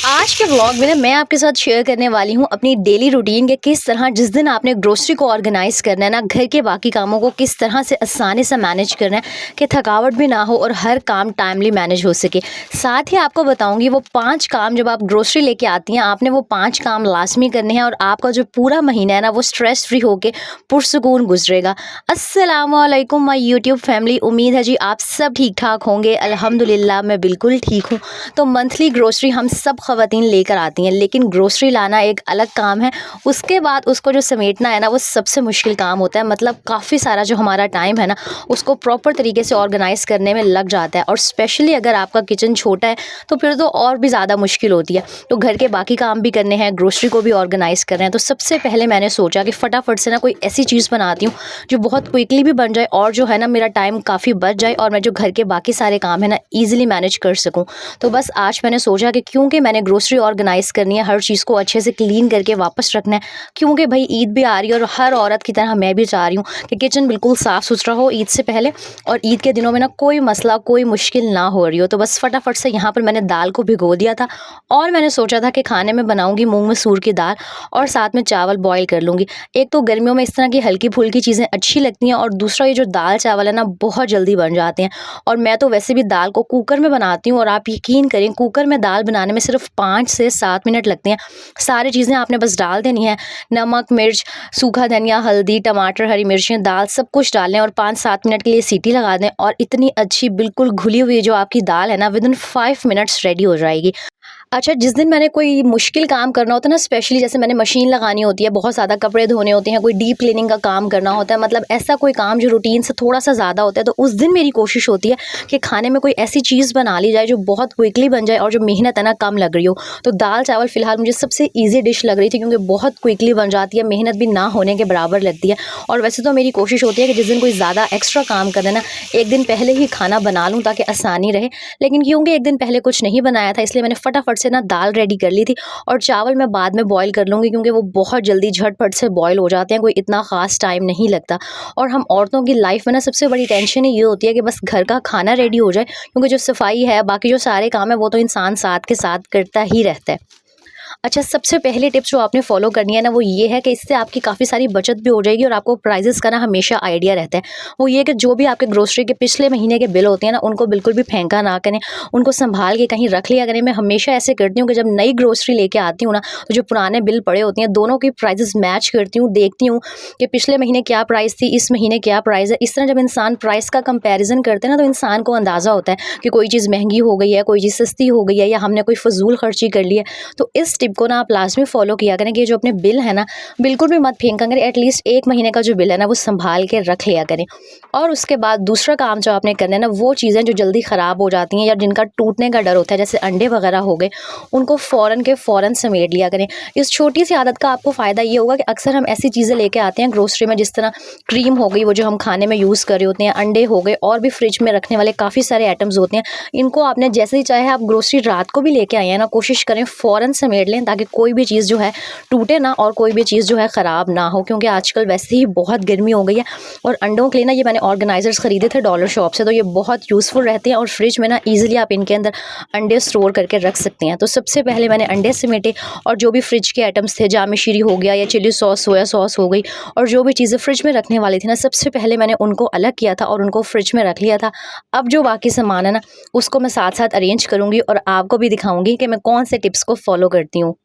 आज के व्लॉग में ना मैं आपके साथ शेयर करने वाली हूँ अपनी डेली रूटीन के किस तरह जिस दिन आपने ग्रोसरी को ऑर्गेनाइज करना है ना, घर के बाकी कामों को किस तरह से आसानी से मैनेज करना है कि थकावट भी ना हो और हर काम टाइमली मैनेज हो सके। साथ ही आपको बताऊंगी वो 5 काम जब आप ग्रोसरी लेके आती हैं आपने वो 5 काम लाजमी करने हैं और आपका जो पूरा महीना है ना वो स्ट्रेस फ्री होके पुरसुकून गुजरेगा। अस्सलाम वालेकुम माय यूट्यूब फैमिली, उम्मीद है जी आप सब ठीक ठाक होंगे। अल्हम्दुलिल्लाह मैं बिल्कुल ठीक हूँ। तो मंथली ग्रोसरी हम सब ख़वातीन लेकर आती हैं, लेकिन ग्रोसरी लाना एक अलग काम है। उसके बाद उसको जो समेटना है ना वो सबसे मुश्किल काम होता है। मतलब काफ़ी सारा जो हमारा टाइम है ना उसको प्रॉपर तरीके से ऑर्गेनाइज़ करने में लग जाता है और स्पेशली अगर आपका किचन छोटा है तो फिर तो और भी ज़्यादा मुश्किल होती है। तो घर के बाकी काम भी करने हैं, ग्रोसरी को भी ऑर्गेनाइज़ करना है। तो सबसे पहले मैंने सोचा कि फटाफट से ना कोई ऐसी चीज़ बनाती हूँ जो बहुत क्विकली भी बन जाए और जो है ना मेरा टाइम काफ़ी बच जाए और मैं जो घर के बाकी सारे काम है ना ईज़िली मैनेज कर सकूँ। तो बस आज मैंने सोचा कि क्योंकि मैंने ग्रोसरी ऑर्गेनाइज़ करनी है, हर चीज़ को अच्छे से क्लीन करके वापस रखना है, क्योंकि भाई ईद भी आ रही है और हर औरत की तरह मैं भी चाह रही हूँ कि किचन बिल्कुल साफ़ सुथरा हो ईद से पहले और ईद के दिनों में ना कोई मसला कोई मुश्किल ना हो रही हो। तो बस फटाफट से यहाँ पर मैंने दाल को भिगो दिया था और मैंने सोचा था कि खाने में बनाऊँगी मूँग मसूर की दाल और साथ में चावल बॉयल कर लूँगी। एक तो गर्मियों में इस तरह की हल्की फुल्की चीज़ें अच्छी लगती हैं और दूसरा ये जो दाल चावल है ना बहुत जल्दी बन जाते हैं और मैं तो वैसे भी दाल को कुकर में बनाती हूँ और आप यकीन करें कुकर में दाल बनाने में सिर्फ 5 से 7 मिनट लगते हैं। सारी चीज़ें आपने बस डाल देनी है, नमक, मिर्च, सूखा धनिया, हल्दी, टमाटर, हरी मिर्चें, दाल सब कुछ डाल लें और 5-7 मिनट के लिए सीटी लगा दें और इतनी अच्छी बिल्कुल घुली हुई जो आपकी दाल है ना विदिन 5 मिनट्स रेडी हो जाएगी। अच्छा, जिस दिन मैंने कोई मुश्किल काम करना होता है ना, स्पेशली जैसे मैंने मशीन लगानी होती है, बहुत ज़्यादा कपड़े धोने होते हैं, कोई डीप क्लीनिंग का काम करना होता है, मतलब ऐसा कोई काम जो रूटीन से थोड़ा-सा ज़्यादा होता है, तो उस दिन मेरी कोशिश होती है कि खाने में कोई ऐसी चीज़ बना ली जाए जो बहुत क्विकली बन जाए और जो मेहनत है ना कम लग रही हो। तो दाल-चावल फ़िलहाल मुझे सबसे ईज़ी डिश लग रही थी क्योंकि बहुत क्विकली बन जाती है, मेहनत भी ना होने के बराबर लगती है। और वैसे तो मेरी कोशिश होती है कि जिस दिन कोई ज़्यादा एक्स्ट्रा काम कर देना, एक दिन पहले ही खाना बना लूँ ताकि आसानी रहे। लेकिन क्योंकि एक दिन पहले कुछ नहीं बनाया था इसलिए मैंने फटाफट से ना दाल रेडी कर ली थी और चावल मैं बाद में बॉईल कर लूँगी क्योंकि वो बहुत जल्दी झटपट से बॉईल हो जाते हैं, कोई इतना ख़ास टाइम नहीं लगता। और हम औरतों की लाइफ में ना सबसे बड़ी टेंशन ही ये होती है कि बस घर का खाना रेडी हो जाए, क्योंकि जो सफाई है बाकी जो सारे काम है वो तो इंसान साथ के साथ करता ही रहता है। अच्छा, सबसे पहली टिप जो आपने फॉलो करनी है ना वो ये है कि इससे आपकी काफ़ी सारी बचत भी हो जाएगी और आपको प्राइजेस का ना हमेशा आइडिया रहता है। वो ये कि जो भी आपके ग्रोसरी के पिछले महीने के बिल होते हैं ना उनको बिल्कुल भी फेंका ना करें, उनको संभाल के कहीं रख लिया करें। मैं हमेशा ऐसे करती हूँ कि जब नई ग्रोसरी लेके आती हूँ ना तो जो पुराने बिल पड़े होते हैं दोनों की प्राइजेस मैच करती हूँ, देखती हूँ कि पिछले महीने क्या प्राइस थी, इस महीने क्या प्राइस है। इस तरह जब इंसान प्राइस का कंपेरिजन करते हैं ना तो इंसान को अंदाज़ा होता है कि कोई चीज़ महंगी हो गई है, कोई चीज़ सस्ती हो गई है या हमने कोई फजूल खर्ची कर ली है। तो इस टिप को ना आप लाजमी फॉलो किया करें कि जो अपने बिल है ना बिल्कुल भी मत फेंका करें। एटलीस्ट 1 महीने का जो बिल है ना वो संभाल के रख लिया करें। और उसके बाद दूसरा काम जो आपने करना है ना वो चीज़ें जो जल्दी ख़राब हो जाती हैं या जिनका टूटने का डर होता है, जैसे अंडे वगैरह हो गए, उनको फ़ौरन के फ़ौरन समेट लिया करें। इस छोटी सी आदत का आपको फ़ायदा ये होगा कि अक्सर हम ऐसी चीज़ें लेके आते हैं ग्रोसरी में, जिस तरह क्रीम हो गई वो जो हम खाने में यूज़ कर रहे होते हैं, अंडे हो गए और भी फ्रिज में रखने वाले काफ़ी सारे आइटम्स होते हैं। इनको आपने जैसे ही चाहे आप ग्रोसरी रात को भी लेके आए हैं ना, कोशिश करें फ़ौरन समेट लें ताकि कोई भी चीज़ जो है टूटे ना और कोई भी चीज़ जो है ख़राब ना हो, क्योंकि आजकल वैसे ही बहुत गर्मी हो गई है। और अंडों के लिए ना ये मैंने ऑर्गेनाइज़र्स ख़रीदे थे डॉलर शॉप से, तो ये बहुत यूज़फुल रहते हैं और फ्रिज में ना ईज़िली आप इनके अंदर अंडे स्टोर करके रख सकते हैं। तो सबसे पहले मैंने अंडे समेटे और जो भी फ्रिज के आइटम्स थे, जामे शीरी हो गया या चिली सॉस, सोया सॉस हो गई और जो भी चीज़ें फ्रिज में रखने वाली थी ना सबसे पहले मैंने उनको अलग किया था और उनको फ्रिज में रख लिया था। अब जो बाकी सामान है ना उसको मैं साथ साथ अरेंज करूँगी और आपको भी दिखाऊँगी कि मैं कौन से टिप्स को फॉलो करती हूँ।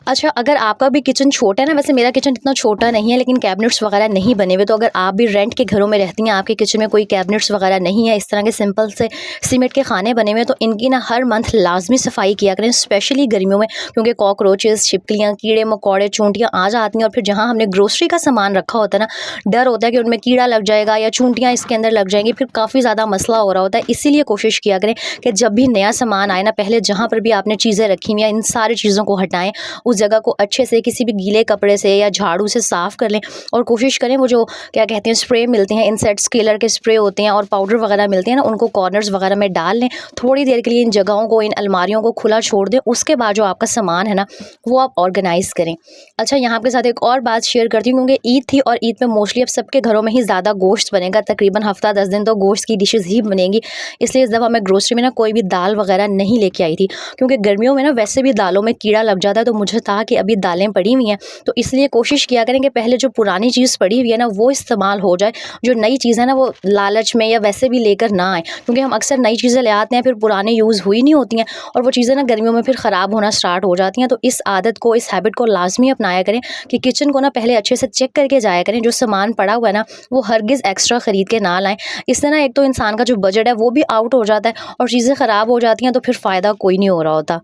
अच्छा, अगर आपका भी किचन छोटा है ना, वैसे मेरा किचन इतना छोटा नहीं है लेकिन कैबिनेट्स वगैरह नहीं बने हुए, तो अगर आप भी रेंट के घरों में रहती हैं, आपके किचन में कोई कैबिनेट्स वगैरह नहीं है, इस तरह के सिंपल से सीमेंट के खाने बने हुए हैं, तो इनकी ना हर मंथ लाजमी सफाई किया करें, स्पेशली गर्मियों में, क्योंकि कॉकरोचेस, छिपकलियाँ, कीड़े मकोड़े, चूंटियाँ आ जाती हैं और फिर जहाँ हमने ग्रोसरी का सामान रखा होता है ना डर होता है कि उनमें कीड़ा लग जाएगा या चूंटियाँ इसके अंदर लग जाएंगी, फिर काफ़ी ज़्यादा मसला हो रहा होता है। इसीलिए कोशिश किया करें कि जब भी नया सामान आए ना, पहले जहाँ पर भी आपने चीज़ें रखी हुई हैं इन सारी चीज़ों को हटाएं, उस जगह को अच्छे से किसी भी गीले कपड़े से या झाड़ू से साफ़ कर लें और कोशिश करें वो जो क्या कहते हैं स्प्रे मिलते हैं, इंसेक्ट्स किलर के स्प्रे होते हैं और पाउडर वगैरह मिलते हैं ना, उनको कॉर्नर्स वगैरह में डाल लें। थोड़ी देर के लिए इन जगहों को, इन अलमारियों को खुला छोड़ दें। उसके बाद जो आपका सामान है ना वो आप ऑर्गेनाइज़ करें। अच्छा, यहाँ आपके साथ एक और बात शेयर करती हूँ, क्योंकि ईद थी और ईद में मोस्टली अब सबके घरों में ही ज़्यादा गोश्त बनेगा, तकरीबन हफ्ता 10 दिन तो गोश्त की डिशेज़ ही बनेंगी। इसलिए इस दफ़ा मैं ग्रोसरी में ना कोई भी दाल वगैरह नहीं लेके आई थी, क्योंकि गर्मियों में ना वैसे भी दालों में कीड़ा लग जाता है। तो मुझे था कि अभी दालें पड़ी हुई हैं, तो इसलिए कोशिश किया करें कि पहले जो पुरानी चीज़ पड़ी हुई है ना वो इस्तेमाल हो जाए, जो नई चीज़ है ना वो लालच में या वैसे भी लेकर ना आए, क्योंकि हम अक्सर नई चीज़ें ले आते हैं फिर पुरानी यूज़ हुई नहीं होती हैं और वो चीज़ें ना गर्मियों में फिर ख़राब होना स्टार्ट हो जाती हैं। तो इस आदत को, इस हैबिट को लाजमी अपनाया करें कि किचन को ना पहले अच्छे से चेक करके जाया करें। जो सामान पड़ा हुआ है ना वो हरगिज़ एक्स्ट्रा ख़रीद के ना लाएं। इससे ना एक तो इंसान का जो बजट है वो भी आउट हो जाता है और चीज़ें ख़राब हो जाती हैं, तो फिर फ़ायदा कोई नहीं हो रहा होता।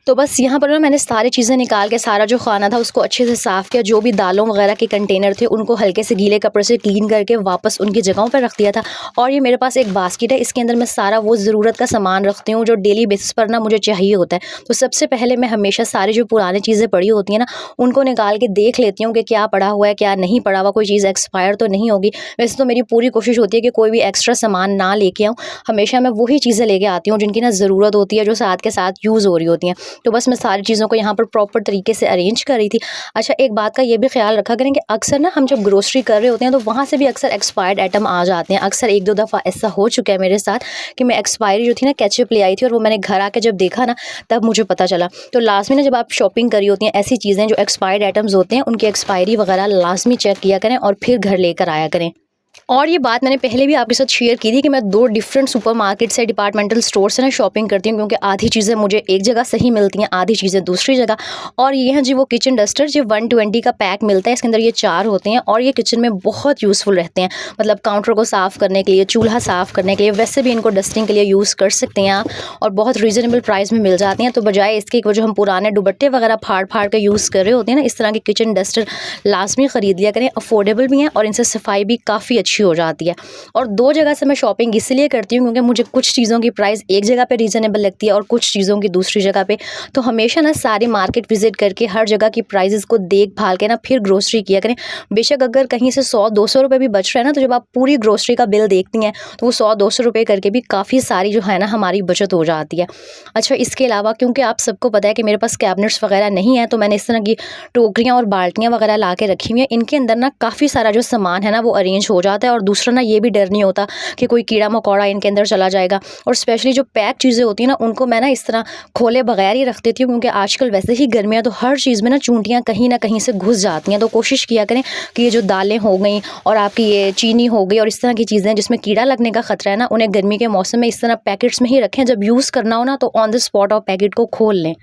तो बस यहाँ पर ना मैंने सारी चीज़ें निकाल के, सारा जो खाना था उसको अच्छे से साफ़ किया। जो भी दालों वगैरह के कंटेनर थे उनको हल्के से गीले कपड़े से क्लीन करके वापस उनकी जगहों पर रख दिया था। और ये मेरे पास एक बास्केट है, इसके अंदर मैं सारा वो ज़रूरत का सामान रखती हूँ जो डेली बेसिस पर ना मुझे चाहिए होता है। तो सबसे पहले मैं हमेशा सारी जो पुरानी चीज़ें पड़ी होती हैं ना उनको निकाल के देख लेती हूँ कि क्या पड़ा हुआ है, क्या नहीं पड़ा हुआ, कोई चीज़ एक्सपायर तो नहीं होगी। वैसे तो मेरी पूरी कोशिश होती है कि कोई भी एक्स्ट्रा सामान ना लेके आऊँ। हमेशा मैं वही चीज़ें लेके आती हूँ जिनकी ना ज़रूरत होती है, जो साथ के साथ यूज़ हो रही होती हैं। तो बस मैं सारी चीज़ों को यहाँ पर प्रॉपर तरीके से अरेंज कर रही थी। अच्छा, एक बात का ये भी ख्याल रखा करें कि अक्सर ना हम जब ग्रोसरी कर रहे होते हैं तो वहाँ से भी अक्सर एक्सपायर्ड आइटम आ जाते हैं। अक्सर 1-2 दफ़ा ऐसा हो चुका है मेरे साथ कि मैं एक्सपायरी जो थी ना केचप ले आई थी और वो मैंने घर आके जब देखा ना तब मुझे पता चला। तो लाज़मी ना जब आप शॉपिंग कर रही होती हैं, ऐसी चीज़ें जो एक्सपायर्ड आइटम्स होते हैं उनकी एक्सपायरी वगैरह लाज़मी चेक किया करें और फिर घर लेकर आया करें। और ये बात मैंने पहले भी आपके साथ शेयर की थी कि मैं 2 डिफरेंट सुपरमार्केट से, डिपार्टमेंटल स्टोर से ना शॉपिंग करती हूँ, क्योंकि आधी चीज़ें मुझे एक जगह सही मिलती हैं, आधी चीज़ें दूसरी जगह। और ये हैं जी वो किचन डस्टर जो 120 का पैक मिलता है। इसके अंदर ये 4 होते हैं और ये किचन में बहुत यूज़फुल रहते हैं। मतलब काउंटर को साफ़ करने के लिए, चूल्हा साफ़ करने के लिए, वैसे भी इनको डस्टिंग के लिए यूज़ कर सकते हैं आप और बहुत रीज़नेबल प्राइस में मिल जाती हैं। तो बजाय इसके वो जो हम पुराने दुपट्टे वगैरह फाड़-फाड़ के यूज़ कर रहे होते हैं ना, इस तरह के किचन डस्टर लाज़मी ख़रीद लिया करें। अफोर्डेबल भी हैं और इनसे सफाई भी काफ़ी अच्छी हो जाती है। और 2 जगह से मैं शॉपिंग इसलिए करती हूँ क्योंकि मुझे कुछ चीज़ों की प्राइस एक जगह पे रीज़नेबल लगती है और कुछ चीज़ों की दूसरी जगह पे। तो हमेशा ना सारी मार्केट विज़िट करके हर जगह की प्राइसेस को देख-भाल के ना फिर ग्रोसरी किया करें। बेशक अगर कहीं से 100-200 रुपए भी बच रहे हैं ना, तो जब आप पूरी ग्रोसरी का बिल देखती हैं तो वो 100-200 रुपए करके भी काफ़ी सारी जो है ना हमारी बचत हो जाती है। अच्छा, इसके अलावा क्योंकि आप सबको पता है कि मेरे पास कैबिनेट्स वगैरह नहीं है, तो मैंने इस तरह की टोकरियाँ और बाल्टियाँ वगैरह ला के रखी हुई हैं। इनके अंदर ना काफ़ी सारा जो सामान है ना वो अरेंज हो जाता है और दूसरा ना ये भी डर नहीं होता कि कोई कीड़ा मकोड़ा इनके अंदर चला जाएगा। और स्पेशली जो पैक चीज़ें होती हैं ना उनको मैं ना इस तरह खोले बगैर ही रख देती हूँ, क्योंकि आजकल वैसे ही गर्मियाँ तो हर चीज़ में ना चूंटियाँ कहीं ना कहीं से घुस जाती हैं। तो कोशिश किया करें कि ये जो दालें हो गई और आपकी ये चीनी हो गई और इस तरह की चीज़ें जिसमें कीड़ा लगने का खतरा है ना, उन्हें गर्मी के मौसम में इस तरह पैकेट्स में ही रखें। जब यूज़ करना हो ना तो ऑन द स्पॉट आप पैकेट को खोल लें।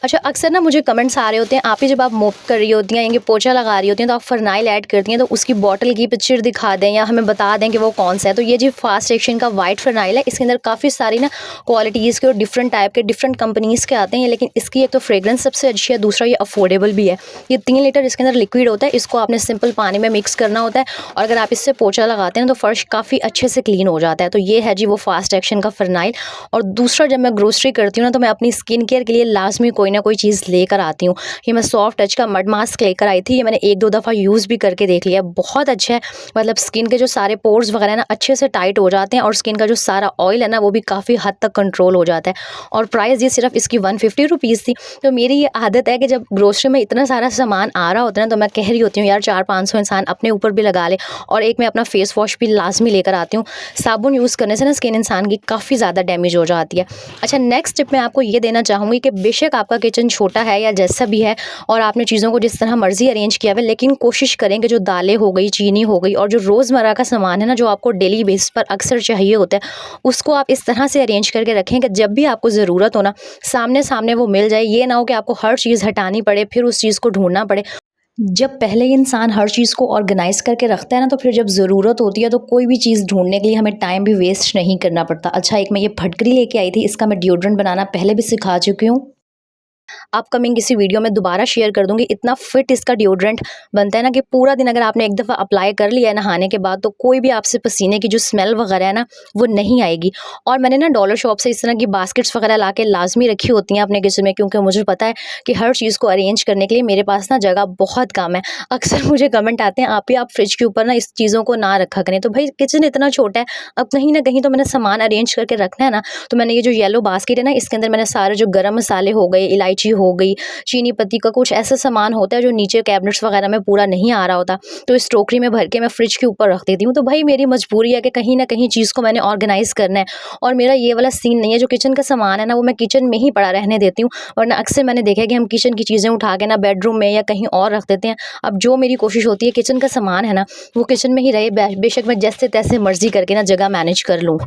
अच्छा, अक्सर ना मुझे कमेंट्स आ रहे होते हैं, आप ही जब आप मोप कर रही होती हैं या पोछा लगा रही होती हैं तो आप फ़रनाइल ऐड करती हैं, तो उसकी बॉटल की पिक्चर दिखा दें या हमें बता दें कि वो कौन सा है। तो ये जी फास्ट एक्शन का वाइट फ़रनाइल है। इसके अंदर काफ़ी सारी ना क्वालिटीज़ के और डिफरेंट टाइप के, डिफरेंट कंपनीज़ के आते हैं, लेकिन इसकी एक तो फ्रेग्रेंस सबसे अच्छी है, दूसरा ये अफोर्डेबल भी है। ये 3 लीटर इसके अंदर लिक्विड होता है, इसको आपने सिंपल पानी में मिक्स करना होता है और अगर आप इससे पोछा लगाते हैं तो फ़र्श काफ़ी अच्छे से क्लीन हो जाता है। तो ये है जी वो फास्ट एक्शन का फ़रनाइल। और दूसरा, जब मैं ग्रोसरी करती हूँ ना तो मैं अपनी स्किन केयर के लिए लाज़मी कोई ना कोई चीज़ लेकर आती हूँ। ये मैं सॉफ्ट टच का मड मास्क लेकर आई थी। ये मैंने 1-2 दफ़ा यूज़ भी करके देख लिया, बहुत अच्छा है। मतलब स्किन के जो सारे पोर्स वगैरह ना अच्छे से टाइट हो जाते हैं और स्किन का जो सारा ऑयल है ना वो भी काफ़ी हद तक कंट्रोल हो जाता है। और प्राइस ये सिर्फ इसकी 150 रुपीज़ थी। तो मेरी ये आदत है कि जब ग्रोसरी में इतना सारा सामान आ रहा होता है ना तो मैं कह रही होती हूँ यार 400-500 इंसान अपने ऊपर भी लगा ले। और एक मैं अपना फेस वॉश भी लाजमी लेकर आती हूँ। साबुन यूज़ करने से ना स्किन इंसान की काफ़ी ज़्यादा डैमेज हो जाती है। अच्छा, नेक्स्ट टिप मैं आपको ये देना चाहूँगी कि बेशक आपका किचन छोटा है या जैसा भी है और आपने चीज़ों को जिस तरह मर्ज़ी अरेंज किया हुआ है, लेकिन कोशिश करें कि जो दालें हो गई, चीनी हो गई और जो रोज़मर्रा का सामान है ना जो आपको डेली बेसिस पर अक्सर चाहिए होता है, उसको आप इस तरह से अरेंज करके रखें कि जब भी आपको ज़रूरत हो ना सामने-सामने वो मिल जाए। ये ना हो कि आपको हर चीज़ हटानी पड़े, फिर उस चीज़ को ढूँढना पड़े। जब पहले इंसान हर चीज़ को ऑर्गेनाइज़ करके रखता है ना तो फिर जब ज़रूरत होती है तो कोई भी चीज़ ढूँढने के लिए हमें टाइम भी वेस्ट नहीं करना पड़ता। अच्छा, एक मैं ये फटकरी लेके आई थी, इसका मैं डिओड्रेंट बनाना पहले भी सिखा चुकी हूँ। अपकमिंग किसी वीडियो में दोबारा शेयर कर दूँगी। इतना फिट इसका डिओड्रेंट बनता है ना कि पूरा दिन अगर आपने एक दफ़ा अप्लाई कर लिया है नहाने के बाद, तो कोई भी आपसे पसीने की जो स्मेल वगैरह है ना, वो नहीं आएगी। और मैंने ना डॉलर शॉप से इस तरह की बास्केट्स वगैरह ला के लाज़मी रखी होती हैं अपने किचन में, क्योंकि मुझे पता है कि हर चीज़ को अरेंज करने के लिए मेरे पास ना जगह बहुत कम है। अक्सर मुझे कमेंट आते हैं, आप फ्रिज के ऊपर ना इस चीज़ों को ना रखा करें। तो भाई किचन इतना छोटा है, अब कहीं न कहीं तो मैंने सामान अरेंज करके रखना है ना। तो मैंने ये जो येलो बास्केट है ना, इसके अंदर मैंने सारे जो गरम मसाले हो गए, इलायची हो गई, चीनी पत्ती का कुछ ऐसा सामान होता है जो नीचे कैबिनेट्स वगैरह में पूरा नहीं आ रहा होता, तो इस टोकरी में भर के मैं फ्रिज के ऊपर रख देती हूँ। तो भाई मेरी मजबूरी है कि कहीं न कहीं चीज़ को मैंने ऑर्गेनाइज़ करना है, और मेरा ये वाला सीन नहीं है। जो किचन का सामान है ना, वो मैं किचन में ही पड़ा रहने देती हूँ, वरना अक्सर मैंने देखा है कि हम किचन की चीज़ें उठा के ना बेडरूम में या कहीं और रख देते हैं। अब जो मेरी कोशिश होती है किचन का सामान है ना, वो किचन में ही रहे, बेशक मैं जैसे तैसे मर्ज़ी करके ना जगह मैनेज कर लूँ।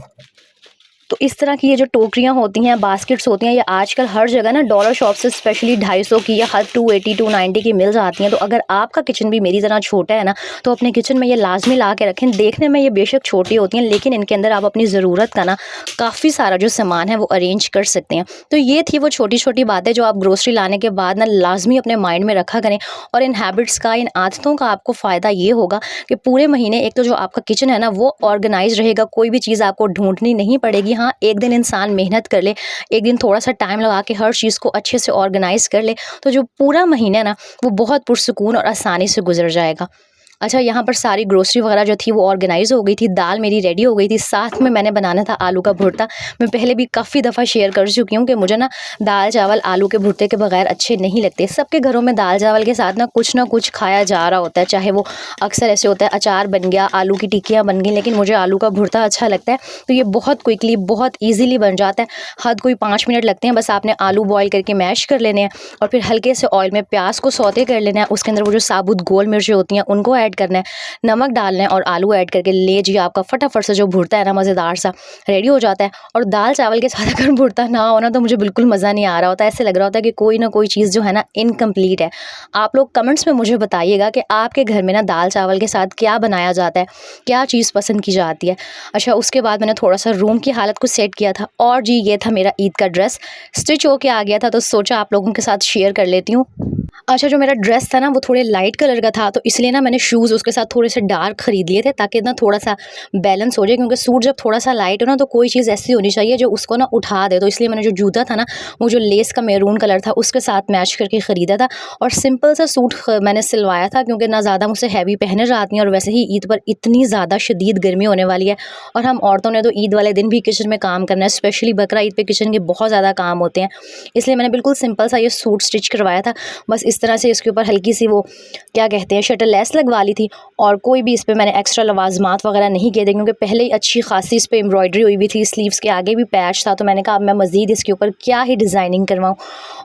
तो इस तरह की ये जो टोकरियाँ होती हैं, बास्केट्स होती हैं, ये आजकल हर जगह ना डॉलर शॉप से स्पेशली 250 की या हर 280 290 की मिल जाती हैं। तो अगर आपका किचन भी मेरी तरह छोटा है ना, तो अपने किचन में ये लाजमी ला के रखें। देखने में ये बेशक छोटी होती हैं, लेकिन इनके अंदर आप अपनी ज़रूरत का ना काफ़ी सारा जो सामान है वो अरेंज कर सकते हैं। तो ये थी वो छोटी छोटी बातें जो आप ग्रोसरी लाने के बाद ना लाजमी अपने माइंड में रखा करें। और इन हैबिट्स का, इन आदतों का आपको फ़ायदा ये होगा कि पूरे महीने एक तो जो आपका किचन है ना, वो ऑर्गेनाइज रहेगा, कोई भी चीज़ आपको ढूंढनी नहीं पड़ेगी। हाँ, एक दिन इंसान मेहनत कर ले, एक दिन थोड़ा-सा टाइम लगा के हर चीज़ को अच्छे से ऑर्गेनाइज़ कर ले, तो जो पूरा महीना है ना, वो बहुत पुरसुकून और आसानी से गुज़र जाएगा। अच्छा, यहाँ पर सारी ग्रोसरी वगैरह जो थी वो ऑर्गेनाइज़ हो गई थी, दाल मेरी रेडी हो गई थी, साथ में मैंने बनाना था आलू का भुर्ता। मैं पहले भी काफ़ी दफ़ा शेयर कर चुकी हूँ कि मुझे ना दाल चावल आलू के भुर्ते के बगैर अच्छे नहीं लगते। सबके घरों में दाल चावल के साथ ना कुछ खाया जा रहा होता है, चाहे वो अक्सर ऐसे होता है अचार बन गया, आलू की टिक्कियाँ बन गई, लेकिन मुझे आलू का भुर्ता अच्छा लगता है। तो ये बहुत क्विकली, बहुत ईज़िली बन जाता है। हद कोई 5 मिनट लगते हैं, बस आपने आलू बॉयल करके मैश कर लेने हैं और फिर हल्के से ऑयल में प्याज को सौते कर लेना है। उसके अंदर वो जो साबुत गोल मिर्चें होती हैं उनको ऐड करना है, नमक डालना है और आलू ऐड करके लीजिए, आपका फटाफट से जो भुर्ता है ना मज़ेदार सा रेडी हो जाता है। और दाल चावल के साथ अगर भुर्ता ना हो ना, तो मुझे बिल्कुल मज़ा नहीं आ रहा होता, ऐसे लग रहा होता है कि कोई ना कोई चीज़ जो है ना इनकम्प्लीट है। आप लोग कमेंट्स में मुझे बताइएगा कि आपके घर में ना दाल चावल के साथ क्या बनाया जाता है, क्या चीज़ पसंद की जाती है। अच्छा, उसके बाद मैंने थोड़ा सा रूम की हालत को सेट किया था, और जी ये था मेरा ईद का ड्रेस, स्टिच होके आ गया था, तो सोचा आप लोगों के साथ शेयर कर लेती हूँ। अच्छा, जो मेरा ड्रेस था ना वो थोड़े लाइट कलर का था, तो इसलिए ना मैंने शूज़ उसके साथ थोड़े से डार्क खरीद लिए थे, ताकि ना थोड़ा सा बैलेंस हो जाए, क्योंकि सूट जब थोड़ा सा लाइट हो ना, तो कोई चीज़ ऐसी होनी चाहिए जो उसको ना उठा दे। तो इसलिए मैंने जो जूता था ना, वो जो लेस का मैरून कलर था उसके साथ मैच करके ख़रीदा था, और सिंपल सा सूट मैंने सिलवाया था, क्योंकि ना ज़्यादा मुझसे हैवी पहने जाती हैं, और वैसे ही ईद पर इतनी ज़्यादा शदीद गर्मी होने वाली है, और हम औरतों ने तो ईद वाले दिन भी किचन में काम करना है, स्पेशली बकरा ईद पे किचन के बहुत ज़्यादा काम होते हैं। इसलिए मैंने बिल्कुल सिंपल सा ये सूट स्टिच करवाया था। बस इस तरह से इसके ऊपर हल्की सी वो क्या कहते हैं शटल लेस लगवा ली थी, और कोई भी इस पे मैंने एक्स्ट्रा लवाजमात वगैरह नहीं किए थे, क्योंकि पहले ही अच्छी खासी इस पे एम्ब्रॉयडरी हुई हुई थी, स्लीव्स के आगे भी पैच था। तो मैंने कहा अब मैं मज़ीद इसके ऊपर क्या ही डिज़ाइनिंग करवाऊँ।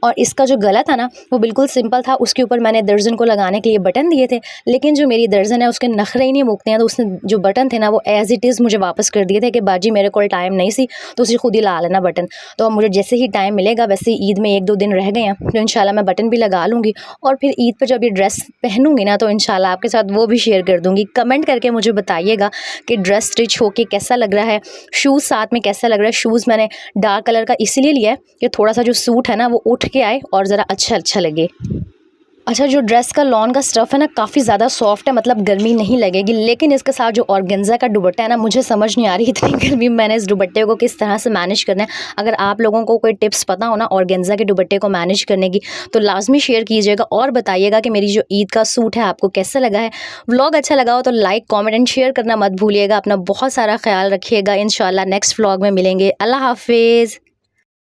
और इसका जो गला था ना वो बिल्कुल सिंपल था, उसके ऊपर मैंने दर्जन को लगाने के लिए बटन दिए थे, लेकिन जो मेरी दर्जन है उसके नखरे ही नहीं मुकते हैं, तो उसने जो बटन थे ना वो एज़ इट इज़ मुझे वापस कर दिए थे कि बाजी मेरे को टाइम नहीं सी, तो उसे खुद ही ला लेना बटन। तो अब मुझे जैसे ही टाइम मिलेगा, वैसे ईद में 1-2 दिन रह गए हैं, तो इंशाल्लाह मैं बटन भी लगा लूँगी, और फिर ईद पर जब ये ड्रेस पहनूंगी ना, तो इंशाल्लाह आपके साथ वो भी शेयर कर दूंगी। कमेंट करके मुझे बताइएगा कि ड्रेस स्टिच होके कैसा लग रहा है, शूज़ साथ में कैसा लग रहा है। शूज़ मैंने डार्क कलर का इसलिए लिया है कि थोड़ा सा जो सूट है ना वो उठ के आए और ज़रा अच्छा लगे। अच्छा, जो ड्रेस का लॉन का स्टफ़ है ना काफ़ी ज़्यादा सॉफ्ट है, मतलब गर्मी नहीं लगेगी, लेकिन इसके साथ जो ऑर्गेन्जा का दुपट्टा है ना, मुझे समझ नहीं आ रही इतनी गर्मी में मैंने इस दुपट्टे को किस तरह से मैनेज करना है। अगर आप लोगों को कोई टिप्स पता हो ना ऑर्गेन्जा के दुपट्टे को मैनेज करने की, तो लाजमी शेयर कीजिएगा और बताइएगा कि मेरी जो ईद का सूट है आपको कैसा लगा है। व्लॉग अच्छा लगा हो तो लाइक कॉमेंट एंड शेयर करना मत भूलिएगा। अपना बहुत सारा ख्याल रखिएगा। इंशाल्लाह नेक्स्ट व्लॉग में मिलेंगे। अल्लाह हाफिज़।